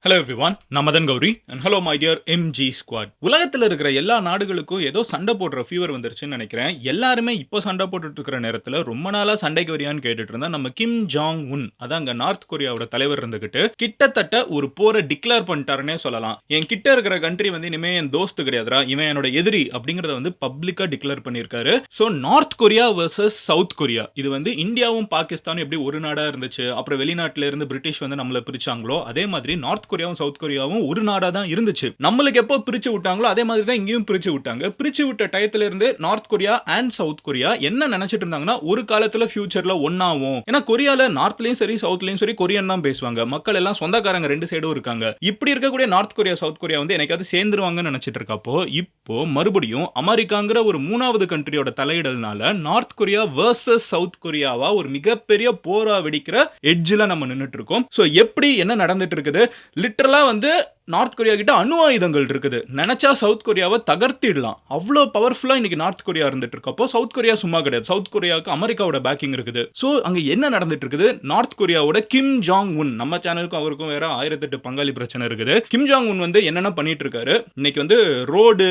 Hello everyone, நான் Madan Gowri and hello my dear MG squad. உலகத்தில் இருக்கிற எல்லா நாடுகளுக்கும் ஏதோ சண்டை போடுற ஃபீவர் வந்துருச்சுன்னு நினைக்கிறேன். எல்லாருமே இப்போ சண்டை போட்டுட்டு இருக்கிற நேரத்தில் ரொம்ப நாளாக சண்டைக்கு வரியான்னு கேட்டுட்டு இருந்தா நம்ம கிம் ஜாங் உன், அதான் அங்கே நார்த் கொரியாவோட தலைவர் இருந்துகிட்டு கிட்டத்தட்ட ஒரு போரை டிக்ளேர் பண்ணிட்டாருன்னே சொல்லலாம். என் கிட்ட இருக்கிற கண்ட்ரி வந்து இனிமே என் தோஸ்து கிடையாதுரா, இவன் என்னோட எதிரி அப்படிங்கறத வந்து பப்ளிக்கா டிக்ளேர் பண்ணியிருக்காரு. So north Korea versus south Korea, இது வந்து இந்தியாவும் பாகிஸ்தானும் எப்படி ஒரு நாடா இருந்துச்சு, அப்புறம் வெளிநாட்டில இருந்து பிரிட்டிஷ் வந்து நம்மளை பிரிச்சாங்களோ அதே மாதிரி நார்த் கொரியாவும் சவுத் கொரியாவும் ஒரு நாடா தான் இருந்துச்சு. நம்மளுக்கு எப்போ பிரிச்சு விட்டாங்களோ அதே மாதிரி தான் இங்கேயும் பிரிச்சு விட்டாங்க. பிரிச்சு விட்ட டயத்துல இருந்து north Korea and south Korea என்ன நினைச்சிட்டு இருந்தாங்கன்னா ஒரு காலத்துல ஃபியூச்சர்ல ஒன்னாவும், ஏன்னா கொரியால நார்த்லயும் சரி சவுத்லயும் சரி கொரியன் தான் பேசுவாங்க, மக்கள் எல்லாம் சொந்தக்காரங்க ரெண்டு சைடும் இருக்காங்க. இப்படி இருக்கக்கூடிய நார்த் கொரியா சவுத் கொரியா வந்து எனக்காவது சேர்ந்துருவாங்கன்னு நினைச்சிட்டு இருக்கப்போ இப்போ மறுபடியும் அமெரிக்காங்கிற ஒரு மூணாவது கண்ட்ரியோட தலையிடல்னால நார்த் கொரியா வர்சஸ் சவுத் கொரியாவா ஒரு மிகப்பெரிய போரா வெடிக்கிற எட்ஜ்ல நம்ம நின்னுட்டு இருக்கோம். சோ எப்படி என்ன நடந்துட்டு இருக்குது, லிட்டரலா வந்து நார்த் கொரியா கிட்ட அணு ஆயுதங்கள் இருக்குது, நினைச்சா சவுத் கொரியாவை தகர்த்திடலாம், அவ்வளோ பவர்ஃபுல்லா இன்னைக்கு நார்த் கொரியா இருந்துட்டு இருக்கப்போ சவுத் கொரியா சும்மா கிடையாது. சவுத் கொரியாவுக்கு அமெரிக்காவோட பேக்கிங் இருக்குது. சோ அங்க என்ன நடந்துட்டு இருக்குது, நார்த் கொரியாவோட கிம் ஜாங் உன், நம்ம சேனலுக்கும் அவருக்கும் வேற 1008 பங்காளி பிரச்சனை இருக்குது. கிம் ஜாங் உன் வந்து என்னென்ன பண்ணிட்டு இருக்காரு, இன்னைக்கு வந்து ரோடு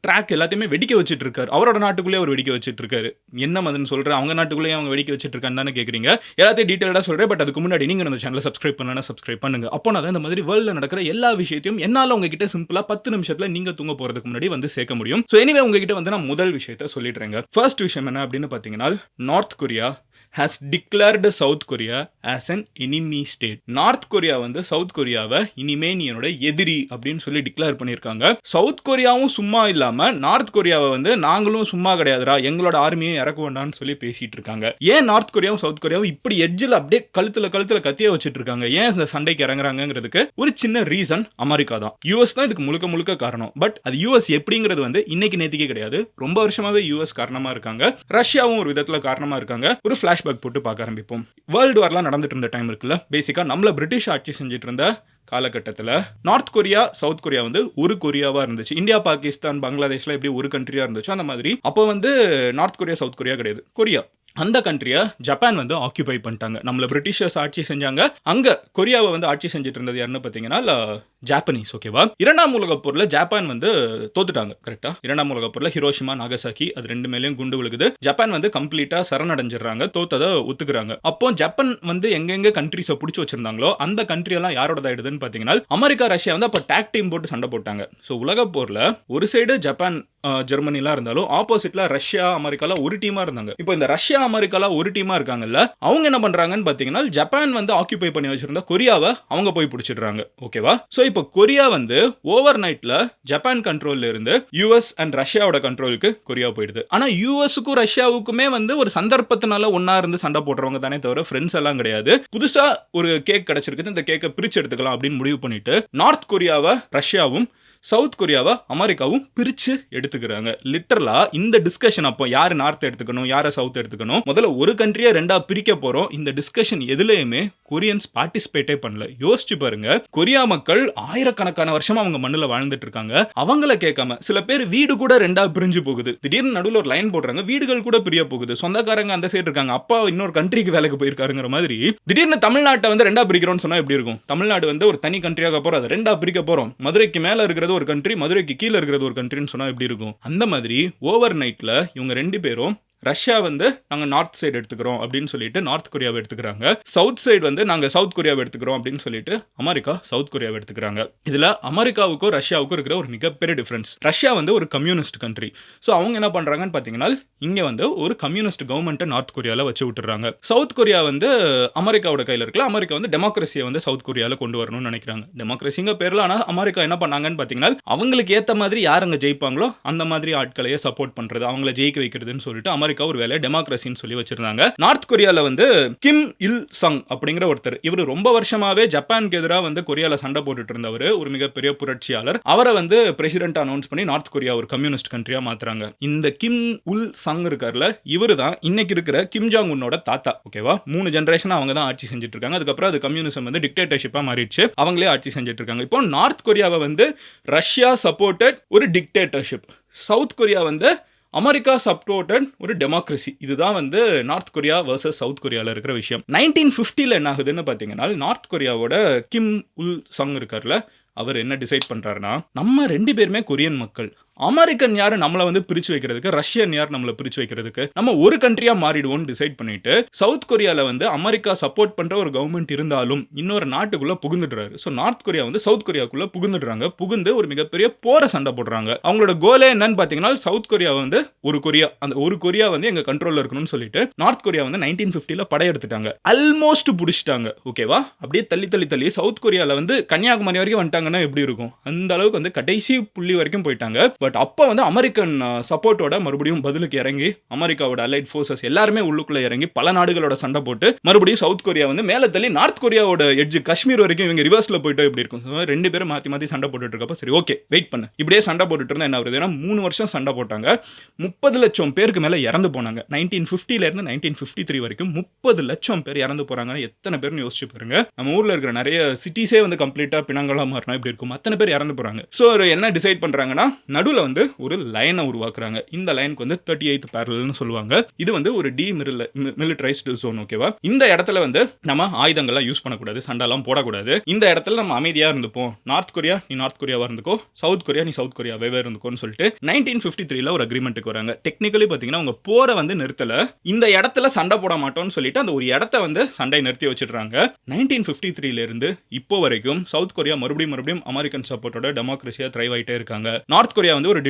ட்ராக் எல்லாத்தையுமே வெடிக்க வச்சிட்டு இருக்காரு. அவரோட நாட்டுக்குள்ளே அவர் வெடிக்க வச்சிட்டு இருக்காரு. என்ன மதன் சொல்றேன், அவங்க நாட்டுக்குள்ளேயே அவங்க வெடிக்க வச்சிட்டு இருக்கான்னு தானே கேக்குறீங்க. எல்லாத்தையும் டீடைலா சொல்றேன். பட் அதுக்கு முன்னாடி நீங்க நம்ம சேனலை சப்ஸ்கிரைப் பண்ணா சப்ஸ்கிரைப் பண்ணுங்க. அப்போ நான் இந்த மாதிரி வேர்ல்ட்ல நடக்கிற எல்லா விஷயத்தையும் என்னால உங்ககிட்ட சிம்பிளா 10 நிமிஷத்துல நீங்க தூங்க போறதுக்கு முன்னாடி வந்து சேர்க்க முடியும். சோ எனிவே உங்ககிட்ட வந்து நான் முதல் விஷயத்தை சொல்லிடுறேங்க. ஃபர்ஸ்ட் விஷயம் என்ன அப்படின்னு பாத்தீங்கன்னா, north Korea has declared South Korea as an enemy state. North Korea வந்து சவுத் கொரியாவை இனிமே நீ என்னோட எதிரி அப்படின்னு சொல்லி டிக்ளேர் பண்ணியிருக்காங்க. சவுத் கொரியாவும் சும்மா இல்லாம நார்த் கொரியாவை வந்து நாங்களும் சும்மா கிடையாதுரா, எங்களோட ஆர்மியை இறக்க வேண்டாம்னு சொல்லி பேசிட்டு இருக்காங்க. ஏன் நார்த் கொரியாவும் சவுத் கொரியாவும் இப்படி எட்ஜில் அப்படியே கழுத்துல கத்திய வச்சுட்டு இருக்காங்க, ஏன் இந்த சண்டைக்கு இறங்குறாங்கிறதுக்கு ஒரு சின்ன ரீசன் அமெரிக்கா தான். யூஎஸ் தான் இதுக்கு முழுக்க காரணம். பட் அது யூஎஸ் எப்படிங்கிறது வந்து இன்னைக்கு நேத்திக்கே கிடையாது, ரொம்ப வருஷமாவே யூஎஸ் காரணமா இருக்காங்க. ரஷ்யாவும் ஒரு விதத்துல காரணமா இருக்காங்க. ஒரு ஃபிளாஷ் போட்டு பார்க்க ஆரம்பிப்போம். வேர்ல்டு வார்லாம் நடந்துட்டு இருந்த டைம் இருக்குல்ல, பேசிக்கா நம்மள பிரிட்டிஷ் ஆட்சி செஞ்சுட்டு இருந்த காலகட்டத்தில் நார்த் கொரியா சவுத் கொரியா வந்து ஒரு கொரியாவா இருந்துச்சு. இந்தியா பாகிஸ்தான் பங்களாதேஷ்ல எப்படி ஒரு கண்ட்ரியா இருந்துச்சோ அந்த மாதிரி அப்போ வந்து நார்த் கொரியா சவுத் கொரியா கிடையாது, கொரியா. அந்த கண்ட்ரியை ஜப்பான் வந்து ஆக்கியூபை பண்ணிட்டாங்க. நம்மள பிரிட்டிஷர்ஸ் ஆட்சி செஞ்சாங்க. அங்க கொரியாவை வந்து ஆட்சி செஞ்சுட்டு இருந்தது யாருன்னு பார்த்தீங்கன்னா ஜாப்பனீஸ். ஓகேவா, இரண்டாம் உலகப் போர்ல ஜப்பான் வந்து தோத்துட்டாங்க. கரெக்டா, இரண்டாம் உலகப் போர்ல ஹிரோஷிமா நாகசாக்கி அது ரெண்டு மேலேயும் குண்டு விழுகுது. ஜப்பான் வந்து கம்ப்ளீட்டா சரணடைஞ்சிடறாங்க, தோத்ததை ஒத்துக்கிறாங்க. அப்போ ஜப்பான் வந்து எங்கெங்க கண்ட்ரிஸை பிடிச்சி வச்சிருந்தாங்களோ அந்த கண்ட்ரி எல்லாம் யாரோட ஆயிடுதுன்னு பார்த்தீங்கன்னா அமெரிக்கா ரஷ்யா வந்து அப்போ டேக் டீம் போட்டு சண்டை போட்டாங்க. ஸோ உலகப் போர்ல ஒரு சைடு ஜப்பான் ஜெர்மனிலாம் இருந்தாலும் ஆப்போசிட்ல ரஷ்யா அமெரிக்கால ஒரு டீமா இருந்தாங்க. இப்போ இந்த ரஷ்யா அமெரிக்கால ஒரு டீமா இருக்காங்கல்ல, அவங்க என்ன பண்றாங்கன்னு பாத்தீங்கன்னா ஜப்பான் வந்து ஆக்கியூபை பண்ணி வச்சிருந்த கொரியாவை அவங்க போய் பிடிச்சிடுறாங்க. ஓகேவா, சோ இப்போ கொரியா வந்து ஓவர் நைட்ல ஜப்பான் கண்ட்ரோல்ல இருந்து யூஎஸ் அண்ட் ரஷ்யாவோட கண்ட்ரோலுக்கு கொரியா போயிடுது. ஆனா யூஎஸ்க்கும் ரஷ்யாவுக்குமே வந்து ஒரு சந்தர்ப்பத்தினால ஒன்னா இருந்து சண்டை போடுறவங்க தானே தவிர ஃப்ரெண்ட்ஸ் எல்லாம் கிடையாது. புதுசா ஒரு கேக் கிடைச்சிருக்கு, இந்த கேக்கை பிரிச்சு எடுத்துக்கலாம் அப்படின்னு முடிவு பண்ணிட்டு நார்த் கொரியாவை ரஷ்யாவும் சவுத் கொரியாவை அமெரிக்காவும் பிரிச்சு எடுத்துக்கிறாங்க. லிட்டரலா இந்த டிஸ்கஷன் அப்போ யாரு நார்த் எடுத்துக்கணும் யாரை சவுத் எடுத்துக்கணும், முதல்ல ஒரு கண்ட்ரியை ரெண்டா பிரிக்க போறோம், இந்த டிஸ்கஷன் எதுலயுமே கொரியன்ஸ் பார்ட்டிசிபேட்டே பண்ணல. யோசிச்சு பாருங்க, கொரியா மக்கள் ஆயிரக்கணக்கான வருஷமா அவங்க மண்ணுல வாழ்ந்துட்டு இருக்காங்க. அவங்கள கேட்காம சில பேர் வீடு கூட ரெண்டா பிரிஞ்சு போகுது, திடீர்னு நடுவில் ஒரு லைன் போடுறாங்க, வீடுகள் கூட பிரிய போகுது, சொந்தக்காரங்க அந்த சைடு இருக்காங்க, அப்பா இன்னொரு கண்ட்ரிக்கு வேலைக்கு போயிருக்காருங்கிற மாதிரி. திடீர்னு தமிழ்நாட்டை வந்து ரெண்டா பிரிக்கிறோம்னு சொன்னா எப்படி இருக்கும், தமிழ்நாடு வந்து ஒரு தனி கண்ட்ரியாக போறோம், அதை ரெண்டா பிரிக்க போறோம், மதுரைக்கு மேல இருக்கிறது ஒரு கண்ட்ரி, மதுரைக்கு கீழே இருக்கிறது ஒரு கண்ட்ரின்னு சொன்னா எப்படி இருக்கும். அந்த மாதிரி ஓவர் நைட்ல இவங்க ரெண்டு பேரும் ரஷ்யா வந்து நாங்கள் நார்த் சைடு எடுத்துக்கிறோம் அப்படின்னு சொல்லிட்டு நார்த் கொரியாவை எடுத்துக்கிறாங்க, சவுத் சைடு வந்து நாங்கள் சவுத் கொரியாவை எடுத்துக்கிறோம் அப்படின்னு சொல்லிட்டு அமெரிக்கா சவுத் கொரியாவை எடுத்துக்கிறாங்க. இதில் அமெரிக்காவுக்கும் ரஷ்யாவுக்கும் இருக்கிற ஒரு மிகப்பெரிய டிஃபரன்ஸ், ரஷ்யா வந்து ஒரு கம்யூனிஸ்ட் கண்ட்ரி. ஸோ அவங்க என்ன பண்ணுறாங்கன்னு பார்த்தீங்கன்னா இங்கே வந்து ஒரு கம்யூனிஸ்ட் கவர்மெண்ட்டை நார்த் கொரியாவில் வச்சு விட்டுறாங்க. சவுத் கொரியா வந்து அமெரிக்காவோட கையில் இருக்கல, அமெரிக்கா வந்து டெமோக்ரஸியை வந்து சவுத் கொரியாவில் கொண்டு வரணும்னு நினைக்கிறாங்க. டெமோக்ரஸிங்க பேரில் ஆனால் அமெரிக்கா என்ன பண்ணாங்கன்னு பார்த்தீங்கன்னா அவங்களுக்கு ஏற்ற மாதிரி யார் அங்கே ஜெயிப்பாங்களோ அந்த மாதிரி ஆட்களையே சப்போர்ட் பண்ணுறது, அவங்கள ஜெயிக்க வைக்கிறதுன்னு சொல்லிட்டு அமெரிக்கா ஒரு வேலை டெமோக்ரஸின்னு சொல்லி வச்சிருந்தாங்க. நார்த் கொரியால வந்து கிம் இல் சங் அப்படிங்கிற ஒருத்தர், இவர் ரொம்ப வருஷமாவே ஜப்பானுக்கு எதிராக வந்து கொரியால சண்டை போட்டுட்டு இருந்தவர், ஒரு மிகப்பெரிய புரட்சியாளர். அவரை வந்து பிரசிடென்ட் அனௌன்ஸ் பண்ணி நார்த் கொரியா ஒரு கம்யூனிஸ்ட் கண்ட்ரியா மாத்துறாங்க. இந்த கிம் உல் சங் இருக்கார்ல, இவரு தான் இன்னைக்கு இருக்கிற கிம் ஜாங் உன்னோட தாத்தா. ஓகேவா, 3 ஜெனரேஷன் அவங்க தான் ஆட்சி செஞ்சுட்டு இருக்காங்க. அதுக்கப்புறம் அது கம்யூனிசம் வந்து டிக்டேட்டர்ஷிப்பா மாறிடுச்சு, அவங்களே ஆட்சி செஞ்சுட்டு இருக்காங்க. இப்போ நார்த் கொரியாவை வந்து ரஷ்யா சப்போர்ட்டட் ஒரு டிக்டேட்டர்ஷிப், சவுத் கொரியா வந்து அமெரிக்கா சப்போர்ட்டட் ஒரு டெமோக்ரஸி. இதுதான் வந்து நார்த் கொரியா வர்சஸ் சவுத் கொரியால இருக்கிற விஷயம். 1950ல என்ன ஆகுதுன்னு பார்த்தீங்கன்னா, நார்த் கொரியாவோட கிம் உல் சங் இருக்கார்ல, அவர் என்ன டிசைட் பண்றாருன்னா, நம்ம 2 பேருமே கொரியன் மக்கள். அமெரிக்கன் யாரு நம்மள வந்து பிரிச்சு வைக்கிறதுக்கு, ரஷ்யன் யார் நம்மள பிரிச்சு வைக்கிறதுக்கு, நம்ம ஒரு கண்ட்ரியா மாறிடுவோம்னு டிசைட் பண்ணிட்டு, சவுத் கொரியால வந்து அமெரிக்கா சப்போர்ட் பண்ற ஒரு கவர்மெண்ட் இருந்தாலும் இன்னொரு நாட்டுக்குள்ள புகுந்துடுறாரு. சோ நார்த் கொரியா வந்து சவுத் கொரியாக்குள்ள புகுந்துடுறாங்க. புகுந்து ஒரு மிகப்பெரிய போரை சண்டை போடுறாங்க. அவங்களோட கோலே என்னன்னு பாத்தீங்கன்னா, சவுத் கொரியா வந்து ஒரு கொரியா, அந்த ஒரு கொரியா வந்து எங்க கண்ட்ரோல்ல இருக்கணும்னு சொல்லிட்டு நார்த் கொரியா வந்து 1950ல படையெடுத்துட்டாங்க. ஆல்மோஸ்ட் புடிச்சிட்டாங்க. ஓகேவா? அப்படியே தள்ளி தள்ளி தள்ளி சவுத் கொரியால வந்து கன்னியாகுமரி வரைக்கும் வந்துட்டாங்கன்னா எப்படி இருக்கும்? அந்த அளவுக்கு வந்து கடைசி புள்ளி வரைக்கும் போயிட்டாங்க. பட் அப்போ வந்து அமெரிக்கன் சப்போர்ட்டோட மறுபடியும் பதிலுக்கு இறங்கி அமெரிக்காவோட அலைட் ஃபோர்ஸஸ் எல்லாருமே உள்ளுக்குள்ள இறங்கி பல நாடுகளோட சண்டை போட்டு மறுபடியும் சவுத் கொரியா வந்து மேல தள்ளி நார்த் கொரியாவோட எட்ஜ் காஷ்மீர் வரைக்கும் இவங்க ரிவர்ஸ்ல போயிட்டு எப்படி இருக்கும்? 2 பேரும் மாத்தி மாத்தி சண்டை போட்டுட்டு இருக்கப்ப சரி ஓகே வெயிட் பண்ணு. இப்படியே சண்டை போட்டுட்டு இருந்தா என்ன ஆகுது? ஏன்னா 3 வருஷம் சண்டை போட்டாங்க. 30 லட்சம் பேருக்கு மேல இறந்து போனாங்க. 1950ல இருந்து 1953 வரைக்கும் 30 லட்சம் பேர் இறந்து போறாங்கன்னு எத்தனை பேர்னு யோசிச்சு பாருங்க. நம்ம ஊர்ல இருக்கிற நிறைய சிட்டிஸே வந்து கம்ப்ளீட்டா பிணங்களா மாறினா இப்படி இருக்கும். அத்தனை பேர் இறந்து போறாங்க. சோ என்ன டிசைட் பண்றாங்கன்னா, நடுவுல வந்து ஒரு லைனை உருவாக்குறாங்க. இந்த லைனுக்கு வந்து 38th parallelனு சொல்லுவாங்க. இது வந்து ஒரு டீமிலிட்டரைஸ்டு ஜோன். ஓகேவா? இந்த இடத்துல வந்து நம்ம ஆயுதங்கள்லாம் யூஸ் பண்ணக்கூடாது, சண்டைலாம் போடக்கூடாது. இந்த இடத்துல நம்ம அமைதியா இருந்துப்போம். நார்த் கொரியா நீ நார்த் கொரியாவா இருந்துக்கோ, சவுத் கொரியா நீ சவுத் கொரியாவே இருந்துக்கோன்னு சொல்லிட்டு 1953ல ஒரு அக்ரிமெண்ட்டுக்கு வராங்க. டெக்னிக்கலி பாத்தீங்கன்னா அவங்க போரை வந்து நிறுத்தல, இந்த இடத்துல சண்டை போட மாட்டோம்னு சொல்லிட்டு அந்த ஒரு இடத்த வந்து சண்டை நிறுத்தி வச்சிடுறாங்க. 1953ல இருந்து இப்போ வரைக்கும் சவுத் கொரியா மறுபடியும் அமெரிக்கன் சப்போர்ட்டோட டெமோக்ரஸியா த்ரைவ் ஆயிட்டே இருக்காங்க. நார்த் கொரியா வந்து ஒரு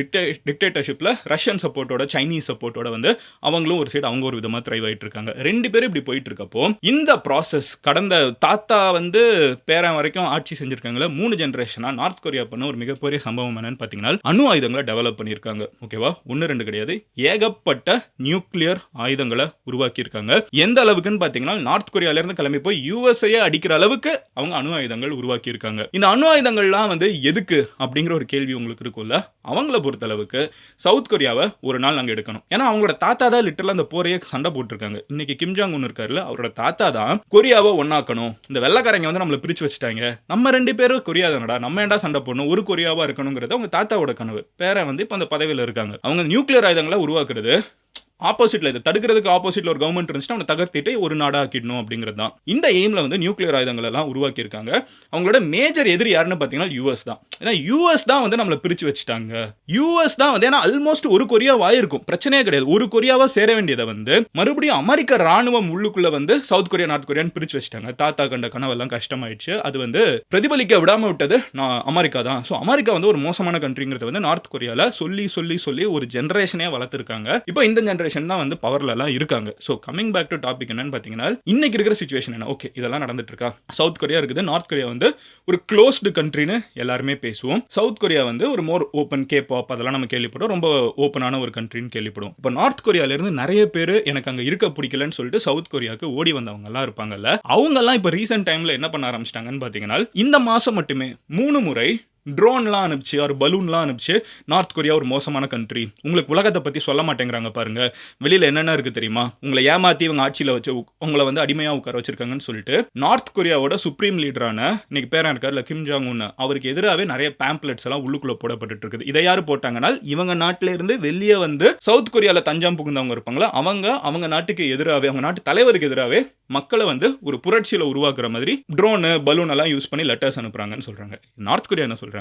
டிக்டேட்டர்ஷிப்ல ரஷ்யன் சப்போர்ட்டோட சைனீஸ் சப்போர்ட்டோட வந்து அவங்களும் ஒரு சைடு அவங்க ஒரு விதமா த்ரைவ் ஆயிட்டு இருக்காங்க. 2 பேரும் இப்படி போயிட்டு இருக்கப்போ இந்த ப்ராசஸ் கடந்த தாத்தா வந்து பேரன் வரைக்கும் ஆட்சி செஞ்சிருக்காங்களே 3 ஜெனரேஷனா நார்த் கொரியா பண்ண ஒரு மிகப்பெரிய சம்பவம் என்னன்னு பாத்தீங்கன்னா அணு ஆயுதங்களை டெவலப் பண்ணியிருக்காங்க. ஓகேவா? 1 2 கிடையாது, ஏகப்பட்ட நியூக்ளியர் ஆயுதங்களை உருவாக்கி இருக்காங்க. எந்த அளவுக்குன்னு பாத்தீங்கன்னா நார்த் கொரியால இருந்து கிளம்பி போய் யுஎஸ்ஏ அடிக்கிற அளவுக்கு அவங்க அணு ஆயுதங்கள் உருவாக்கி இருக்காங்க. இந்த அணு ஆயுதங்கள்லாம் வந்து எதுக்கு அப்படிங்கிற ஒரு கேள்வி உங்களுக்கு இருக்கும்ல. அவங்கள பொறுத்த அளவுக்கு சவுத் கொரியாவை ஒரு நாள் நாங்க எடுக்கணும். ஏன்னா அவங்களோட தாத்தா தான் லிட்டரலா அந்த போரையே சண்டை போட்டுருக்காங்க. இன்னைக்கு கிம் ஜாங் உன் இருக்காருல்ல, அவரோட தாத்தா தான் கொரியாவை ஒன்னாக்கணும். இந்த வெள்ளக்காரங்க வந்து நம்மள பிரிச்சு வச்சுட்டாங்க, நம்ம 2 பேரும் கொரியா தானடா, நம்ம ஏன்டா சண்டை போடணும், ஒரு கொரியாவா இருக்கணுங்கிறது அவங்க தாத்தாவோட கனவு. பேரன் வந்து இப்ப அந்த பதவியில இருக்காங்க. அவங்க நியூக்ளியர் ஆயுதங்களை உருவாக்குறது ஆப்போசிட்ல, இதை தடுக்கிறதுக்கு ஆப்போசிட்ல ஒரு கவர்மெண்ட் இருந்துச்சுன்னா அவனை தகர்த்திட்டு ஒரு நாடா ஆக்கிடணும் அப்படிங்கிறது தான். இந்த எய்ம்ல வந்து நியூக்ளியர் ஆயுதங்கள் எல்லாம் உருவாக்கி இருக்காங்க. அவங்களோட மேஜர் எதிரி யாருன்னு பாத்தீங்கன்னா யூஎஸ் தான். ஏன்னா யூஎஸ் தான் வந்து நம்மள பிரிச்சு வச்சுட்டாங்க. யூஎஸ் தான் வந்து, ஏன்னா ஆல்மோஸ்ட் ஒரு கொரியாவா இருக்கும், பிரச்சனையே கிடையாது. ஒரு கொரியாவா சேர வேண்டியதை வந்து மறுபடியும் அமெரிக்க ராணுவம் உள்ளுக்குள்ள வந்து சவுத் கொரியா நார்த் கொரியான்னு பிரிச்சு வச்சுட்டாங்க. தாத்தா கண்ட கனவெல்லாம் கஷ்டமாயிடுச்சு. அது வந்து பிரதிபலிக்க விடாம விட்டது அமெரிக்கா தான். ஸோ அமெரிக்கா வந்து ஒரு மோசமான கண்ட்ரிங்கிறத வந்து நார்த் கொரியால சொல்லி சொல்லி சொல்லி ஒரு ஜெனரேஷனே வளர்த்துருக்காங்க. இப்போ இந்த ஜெனரேஷன் தான் வந்து பவர்ல எல்லாம் இருக்காங்க. So coming back to topic என்னன்னு பாத்தீங்கன்னா, இன்னைக்கு இருக்கிற சிச்சுவேஷன் என்ன? ஓகே, இதெல்லாம் நடந்துட்டு இருக்கா? சவுத் கொரியா இருக்குது, நார்த் கொரியா வந்து ஒரு க்ளோஸ்டு கண்ட்ரின்னு எல்லாருமே பேசுவோம். சவுத் கொரியா வந்து ஒரு மோர் ஓப்பன், கே பாப் அதெல்லாம் நம்ம கேள்விப்படுறோம், ரொம்ப ஓப்பனான ஒரு கண்ட்ரின்னு கேள்விப்படுவோம். இப்போ நார்த் கொரியால இருந்து நிறைய பேர் எனக்கு அங்க இருக்க பிடிக்கலன்னு சொல்லிட்டு சவுத் கொரியாவுக்கு ஓடி வந்தவங்க எல்லாம் இருப்பாங்கல்ல, அவங்க எல்லாம் இப்போ ரீசென்ட் டைம்ல என்ன பண்ண ஆரம்பிச்சிட்டாங்கன்னு பாத்தீங்கன்னா, இந்த மாசம் மட்டுமே 3 முறை ட்ரோன்லாம் அனுப்பிச்சு ஒரு பலூன்லாம் அனுப்பிச்சு நார்த் கொரியா ஒரு மோசமான கண்ட்ரி, உங்களுக்கு உலகத்தை பற்றி சொல்ல மாட்டேங்கிறாங்க பாருங்க, வெளியில் என்னென்ன இருக்குது தெரியுமா, உங்களை ஏமாற்றி இவங்க ஆட்சியில் வச்சு உங்களை வந்து அடிமையாக உட்கார வச்சிருக்காங்கன்னு சொல்லிட்டு நார்த் கொரியாவோட சுப்ரீம் லீடரான இன்னைக்கு பேரன் இருக்கார்ல கிம் ஜாங் உன், அவருக்கு எதிராகவே நிறைய பேம்ப்ளெட்ஸ் எல்லாம் உள்ளுக்குள்ள போடப்பட்டு இருக்குது. இதை யார் போட்டாங்கன்னா, இவங்க நாட்டில இருந்து வெளியே வந்து சவுத் கொரியாவில் தஞ்சாம் புகுந்தவங்க இருப்பாங்களா, அவங்க நாட்டுக்கு எதிராகவே, அவங்க நாட்டு தலைவருக்கு எதிராகவே மக்களை வந்து ஒரு புரட்சியில் உருவாக்குற மாதிரி ட்ரோனு பலூன் எல்லாம் யூஸ் பண்ணி லெட்டர்ஸ் அனுப்புறாங்கன்னு சொல்றாங்க. நார்த் கொரியா என்ன சொல்றாங்கன்னா,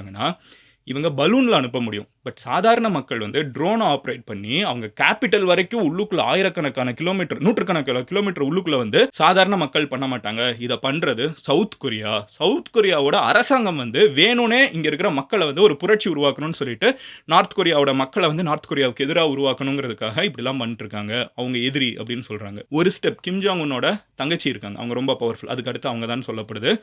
இவங்க பலூன்ல அனுப்ப முடியும், பட் சாதாரண மக்கள் வந்து ட்ரோனை ஆப்ரேட் பண்ணி அவங்க கேபிட்டல் வரைக்கும் உள்ளுக்குள்ள ஆயிரக்கணக்கான கிலோமீட்டர், நூற்றுக்கணக்கான கிலோமீட்டர் உள்ளுக்குள்ள வந்து சாதாரண மக்கள் பண்ண மாட்டாங்க. இதை பண்றது சவுத் கொரியா. சவுத் கொரியாவோட அரசாங்கம் வந்து வேணும்னே இங்க இருக்கிற மக்களை வந்து ஒரு புரட்சி உருவாக்கணும்னு சொல்லிட்டு நார்த் கொரியாவோட மக்களை வந்து நார்த் கொரியாவுக்கு எதிராக உருவாக்கணுங்கிறதுக்காக இப்படிலாம் பண்ணிட்டு இருக்காங்க. அவங்க எதிரி அப்படின்னு சொல்றாங்க. ஒரு ஸ்டெப் கிம் ஜாங் உன்னோட தங்கச்சி இருக்காங்க, அவங்க ரொம்ப பவர்ஃபுல், அதுக்கு அடுத்து அவங்க தான் சொல்லப்படுது.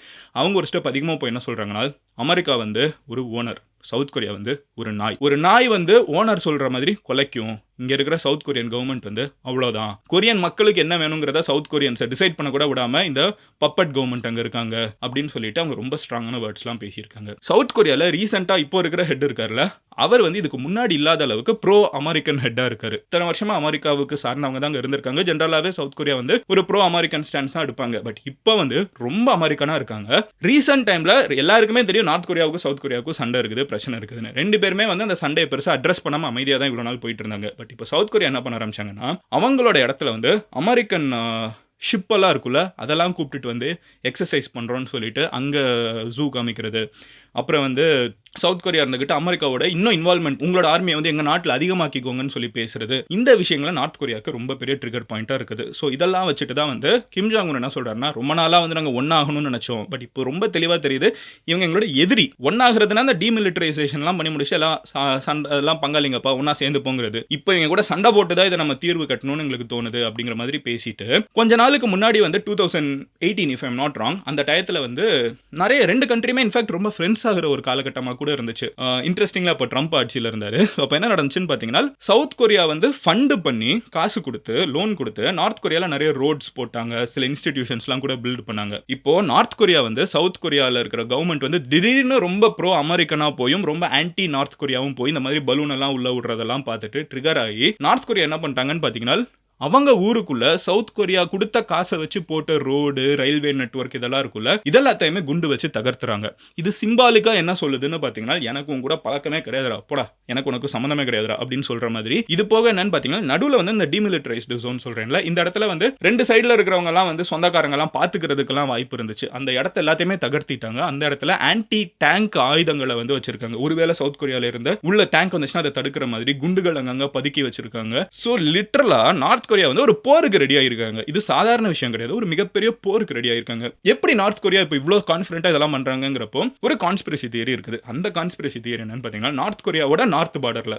அவங்க ஒரு ஸ்டெப் அதிகமாக போய் என்ன சொல்றாங்கன்னா, அமெரிக்கா வந்து ஒரு ஓனர், சவுத் கொரியா வந்து ஒரு நாய் வந்து ஓனர் சொல்ற மாதிரி கொலைக்கும். இங்க இருக்கிற சவுத் கொரியன் கவர்மெண்ட் வந்து அவ்வளவுதான், கொரியன் மக்களுக்கு என்ன வேணுங்கிறத சவுத் கொரியன்ஸை டிசைட் பண்ண கூட விடாம இந்த பப்பட் கவர்மெண்ட் அங்க இருக்காங்க அப்படின்னு சொல்லிட்டு அவங்க ரொம்ப ஸ்ட்ராங்கான வேர்ட்ஸ்லாம் பேசியிருக்காங்க. சவுத் கொரியால ரீசெண்டா இப்போ இருக்கிற ஹெட் இருக்காருல, அவர் வந்து இதுக்கு முன்னாடி இல்லாத அளவுக்கு ப்ரோ அமெரிக்கன் ஹெட்டா இருக்காரு. இத்தனை வருஷமா அமெரிக்காவுக்கு சார்ந்தவங்க தான் இருந்திருக்காங்க. ஜென்ரலாவே சவுத் கொரியா வந்து ஒரு ப்ரோ அமெரிக்கன் ஸ்டாண்ட்ஸ் தான் எடுப்பாங்க. பட் இப்போ வந்து ரொம்ப அமெரிக்கனா இருக்காங்க. ரீசன்ட் டைம்ல எல்லாருக்குமே தெரியும் நார்த் கொரியாவுக்கும் சவுத் கொரியாவுக்கும் சண்டை இருக்குது, பிரச்சனை இருக்குதுன்னு. 2 பேருமே வந்து அந்த சண்டையை பெருசா அட்ரஸ் பண்ணாம அமைதியா தான் இவ்வளவு நாள் போயிட்டு இருந்தாங்க. பட் இப்போ சவுத் கொரியா என்ன பண்ண ஆரம்பிச்சாங்கன்னா, அவங்களோட இடத்துல வந்து அமெரிக்கன் ஷிப்பெல்லாம் இருக்குல்ல, அதெல்லாம் கூப்பிட்டுட்டு வந்து எக்ஸசைஸ் பண்றோம்னு சொல்லிட்டு அங்க ஜூ காமிக்கிறது. அப்புறம் வந்து சவுத் கொரியா இருந்துகிட்டு அமெரிக்காவோட இன்னும் இன்வால்மெண்ட் உங்களோட ஆர்மியை வந்து எங்க நாட்டில் அதிகமாக்கிக்கோங்கன்னு சொல்லி பேசுறது. இந்த விஷயங்களை நார்த் கொரியாவுக்கு ரொம்ப பெரிய ட்ரிகர் பாயிண்டா இருக்குது. ஸோ இதெல்லாம் வச்சுட்டு தான் வந்து கிம் ஜாங் உன் என்ன சொல்றாருன்னா, ரொம்ப நாளா வந்து நாங்கள் ஒன்னாகணும்னு நினைச்சோம். பட் இப்போ ரொம்ப தெளிவா தெரியுது இவங்க எங்களோட எதிரி. ஒன்னாகிறதுனா அந்த டீமிலிட்டரைசேஷன்லாம் பண்ணி முடிச்சு எல்லாம் பங்காளிங்கப்பா ஒன்னா சேர்ந்து போங்கிறது. இப்போ இவங்க கூட சண்டை போட்டு தான் இதை நம்ம தீர்வு கட்டணும்னு எங்களுக்கு தோணுது அப்படிங்கிற மாதிரி பேசிட்டு கொஞ்ச நாளுக்கு முன்னாடி வந்து 2018 if I am not wrong அந்த டயத்தில் வந்து நிறைய 2 கண்ட்ரியுமே இன்ஃபேக்ட் ரொம்ப ஃப்ரெண்ட்ஸ் ஆகிற ஒரு காலகட்டமாக கூட இருந்துச்சு. இன்ட்ரெஸ்டிங்காக இப்போ ட்ரம்ப் ஆட்சியில் இருந்தார். அப்போ என்ன நடந்துச்சுன்னு பார்த்தீங்கன்னா, சவுத் கொரியா வந்து ஃபண்டு பண்ணி காசு கொடுத்து லோன் கொடுத்து நார்த் கொரியாவில் நிறைய ரோட்ஸ் போட்டாங்க, சில இன்ஸ்டிடியூஷன்ஸ்லாம் கூட பில்ட் பண்ணாங்க. இப்போ நார்த் கொரியா வந்து சவுத் கொரியாவில் இருக்கிற கவர்மெண்ட் வந்து திடீர்னு ரொம்ப ப்ரோ அமெரிக்கனாக போயும் ரொம்ப ஆன்டி நார்த் கொரியாவும் போய் இந்த மாதிரி பலூன் எல்லாம் உள்ள விடுறதெல்லாம் பார்த்துட்டு ட்ரிகர் ஆகி நார்த் கொரியா என்ன பண்ணிட்டாங்கன்னு பார்த்தீங்கன்னா, அவங்க ஊருக்குள்ள சவுத் கொரியா கொடுத்த காசை வச்சு போட்ட ரோடு, ரயில்வே நெட்வொர்க் இதெல்லாம் இருக்குல்ல, இதெல்லாத்தையுமே குண்டு வச்சு தகர்த்துறாங்க. இது சிம்பாலிக்கா என்ன சொல்லுதுன்னு பாத்தீங்கன்னா, எனக்கும் கூட பழக்கமே கிடையாதுடா, போடா எனக்கு உனக்கு சம்மந்தமே கிடையாதுடா அப்படின்னு சொல்ற மாதிரி. இது போக என்னன்னு பாத்தீங்கன்னா, நடுவில் வந்து இந்த டிமிலிட்டரைஸ்டு ஜோன் சொல்றேன்ல, இந்த இடத்துல வந்து 2 சைடுல இருக்கிறவங்க எல்லாம் வந்து சொந்தக்காரங்க எல்லாம் பாத்துக்கிறதுக்கெல்லாம் வாய்ப்பு இருந்துச்சு. அந்த இடத்த எல்லாத்தையுமே தகர்த்திட்டாங்க. அந்த இடத்துல ஆன்டி டேங்க் ஆயுதங்களை வந்து வச்சிருக்காங்க. ஒருவேளை சவுத் கொரியால இருந்து உள்ள டேங்க் வந்துச்சுன்னா அதை தடுக்கிற மாதிரி குண்டுகள் அங்கங்க பதுக்கி வச்சிருக்காங்க. சோ லிட்டரலா நார்த் கொரியா வந்து ஒரு போருக்கு ரெடி ஆயிருக்காங்க. இது சாதாரண விஷயம் கிடையாது, ஒரு மிகப்பெரிய போருக்கு ரெடி ஆயிருக்காங்க. எப்படி நார்த் கொரியா இப்போ இவ்வளவு கான்ஃபிடென்ட்டா இதெல்லாம் பண்றாங்கங்கிறப்போ ஒரு கான்ஸ்பிரசி தியரி இருக்குது. அந்த கான்ஸ்பிரசி தியரி என்னன்னு பாத்தீங்கன்னா, நார்த் கொரியாவோட நார்த் பார்டர்ல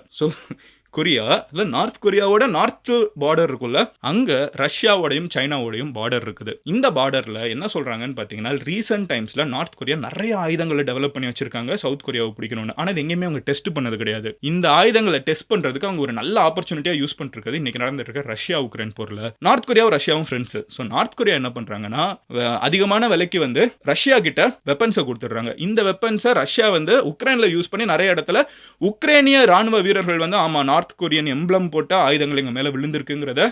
கொரியா நார்த் கொரியாவோட நார்த் பார்டர் இருக்குல்ல, அங்க ரஷ்யாவோடையும் சைனாவோடையும் பார்டர் இருக்குது. இந்த பார்டர்ல என்ன சொல்றாங்கன்னு பாத்தீங்கன்னா, ரீசன்ட் டைம்ஸ்ல நார்த் கொரியா நிறைய ஆயுதங்களை டெவலப் பண்ணி வச்சிருக்காங்க சவுத் கொரியாவை பிடிக்கணும்னு. ஆனா இது எங்கேயுமே அவங்க டெஸ்ட் பண்ணது கிடையாது. இந்த ஆயுதங்களை டெஸ்ட் பண்றதுக்கு அவங்க ஒரு நல்ல ஆப்பர்ச்சுனிட்டியா யூஸ் பண்ணிருக்கிறது இன்னைக்கு நடந்துட்டு இருக்க ரஷ்யா உக்ரைன் போர்ல. நார்த் கொரியாவும் ரஷ்யாவும் ஃப்ரெண்ட்ஸ். ஸோ நார்த் கொரியா என்ன பண்றாங்கன்னா, அதிகமான விலைக்கு வந்து ரஷ்யா கிட்ட வெப்பன்ஸை கொடுத்துடுறாங்க. இந்த வெப்பன்ஸை ரஷ்யா வந்து உக்ரைன்ல யூஸ் பண்ணி நிறைய இடத்துல உக்ரைனிய ராணுவ வீரர்கள் வந்து ஆமா நார்த் கொரியன் எம்ப்ளம் போட்ட ஆயுதங்கள் எங்க மேல விழுந்திருக்குங்கிறத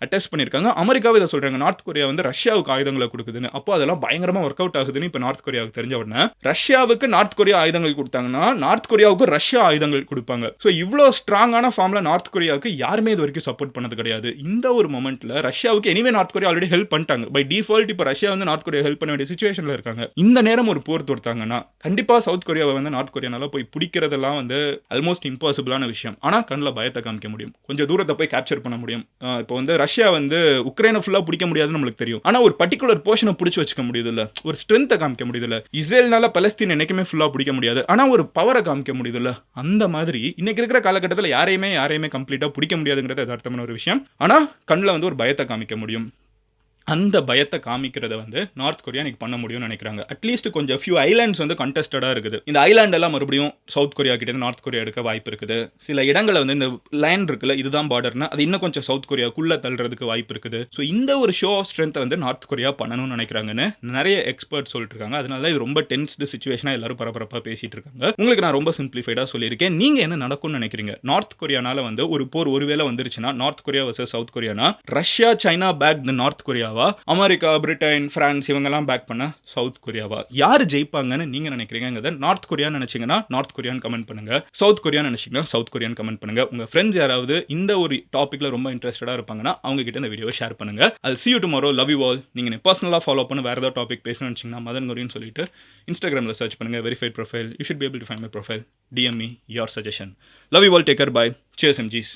அட்டெஸ்ட் பண்ணியிருக்காங்க. அமெரிக்காவை இதை சொல்றாங்க, நார்த் கொரியா வந்து ரஷ்யாவுக்கு ஆயுதங்களை கொடுக்குதுன்னு. அப்போ அதெல்லாம் பயங்கரமா ஒர்க் அவுட் ஆகுதுன்னு இப்போ நார்த் கொரியாவுக்கு தெரிஞ்ச உடனே ரஷ்யாவுக்கு நார்த் கொரியா ஆயுதங்கள் கொடுத்தாங்கன்னா நார்த் கொரியாவுக்கு ரஷ்யா ஆயுதங்கள் கொடுப்பாங்க. ஸோ இவ்வளோ ஸ்ட்ராங்கான ஃபார்ம்ல நார்த் கொரியாவுக்கு யாருமே இது வரைக்கும் சப்போர்ட் பண்ணது கிடையாது. இந்த ஒரு மொமெண்ட்ல ரஷ்யாவுக்கு anyway north Korea already help பண்ணிட்டாங்க. பை டிஃபால்ட் இப்போ ரஷ்யா வந்து நார்த் கொரியா ஹெல்ப் பண்ண வேண்டிய சிச்சுவேஷன்ல இருக்காங்க. இந்த நேரம் ஒரு போர் தொடுத்தாங்கன்னா கண்டிப்பா சவுத் கொரியாவை வந்து நார்த் கொரியானால போய் பிடிக்கிறதெல்லாம் வந்து ஆல்மோஸ்ட் இம்பாசிபிளான விஷயம். ஆனா கண்ணில் பயத்தை காமிக்க முடியும், கொஞ்சம் தூரத்தை போய் கேப்சர் பண்ண முடியும். இப்போ வந்து ரஷ்யா வந்து உக்ரைனை ஃபுல்லா பிடிக்க முடியாதுன்னு நம்மளுக்கு தெரியும். ஆனா ஒரு பர்டிகுலர் போர்ஷனை பிடிச்சு வச்சுக்க முடியுது இல்ல, ஒரு ஸ்ட்ரென்த்தை காமிக்க முடியுது இல்ல. இஸ்ரேல்னால பலஸ்தீன் என்னைக்குமே ஃபுல்லா பிடிக்க முடியாது, ஆனா ஒரு பவரை காமிக்க முடியுது இல்ல. அந்த மாதிரி இன்னைக்கு இருக்கிற காலகட்டத்தில் யாரையுமே கம்ப்ளீட்டா பிடிக்க முடியாதுங்கிறது யதார்த்தமான ஒரு விஷயம். ஆனா கண்ணில் வந்து ஒரு பயத்தை காமிக்க முடியும். அந்த பயத்தை காமிக்கிறத வந்து நார்த் கொரியா இன்னைக்கு பண்ண முடியும்னு நினைக்கிறாங்க. அட்லீஸ்ட் கொஞ்சம் ஃபியூ ஐலாண்ட்ஸ் வந்து கண்டெஸ்டடாக இருக்குது. இந்த ஐலாண்ட் எல்லாம் மறுபடியும் சவுத் கொரியா கிட்ட இருந்து நார்த் கொரியா எடுக்க வாய்ப்பு இருக்குது. சில இடங்களை வந்து இந்த லைன் இருக்குல்ல, இதுதான் பார்டர்னா அது இன்னும் கொஞ்சம் சவுத் கொரியாக்குள்ள தள்ளுறதுக்கு வாய்ப்பு இருக்குது. ஸோ இந்த ஒரு ஷோ ஆஃப் ஸ்ட்ரென்த்தை வந்து நார்த் கொரியா பண்ணணும்னு நினைக்கிறாங்கன்னு நிறைய எக்ஸ்பர்ட் சொல்லிட்டு இருக்காங்க. அதனால இது ரொம்ப டென்ஸ்டு சிச்சுவேஷனாக எல்லாரும் பரபரப்பாக பேசிட்டு இருக்காங்க. உங்களுக்கு நான் ரொம்ப சிம்பிளிஃபைடாக சொல்லியிருக்கேன். நீங்க என்ன நடக்கும்னு நினைக்கிறீங்க? நார்த் கொரியானால வந்து ஒரு போர் ஒருவேளை வந்துருச்சுன்னா, நார்த் கொரியா வர்சஸ் சவுத் கொரியானா ரஷ்யா சைனா பேக் நார்த் கொரியாவா, அமெரிக்கா பிரிட்டன் பிரான்ஸ் இவங்கெல்லாம் பேக் பண்ண சவுத் கொரியாவா, யார் ஜெயிப்பாங்கன்னு நீங்க நினைக்கிறீங்க? நார்த் கொரியா நினைச்சீங்கன்னா நார்த் கொரியான் கமெண்ட் பண்ணுங்க, சவுத் கொரியா நினைச்சீங்கன்னா சவுத் கொரியான் கமெண்ட் பண்ணுங்க. உங்க ஃப்ரெண்ட்ஸ் யாராவது இந்த ஒரு டாபிக்ல ரொம்ப இன்ட்ரெஸ்டடா இருப்பாங்கன்னா அவங்க கிட்ட இந்த வீடியோ ஷேர் பண்ணுங்க. I'll see you tomorrow. Love you all. நீங்க பர்சனலா ஃபாலோ பண்ண வேற ஏதாவது டாபிக் பேசணும்னு நினைச்சீங்கன்னா மதன் கௌரின்னு சொல்லிட்டு இன்ஸ்டாகிராம்ல சர்ச் பண்ணுங்க, verified profile. You should be able to find my profile. DM me your suggestion. Love you all. Take care. Bye. Cheers MGs.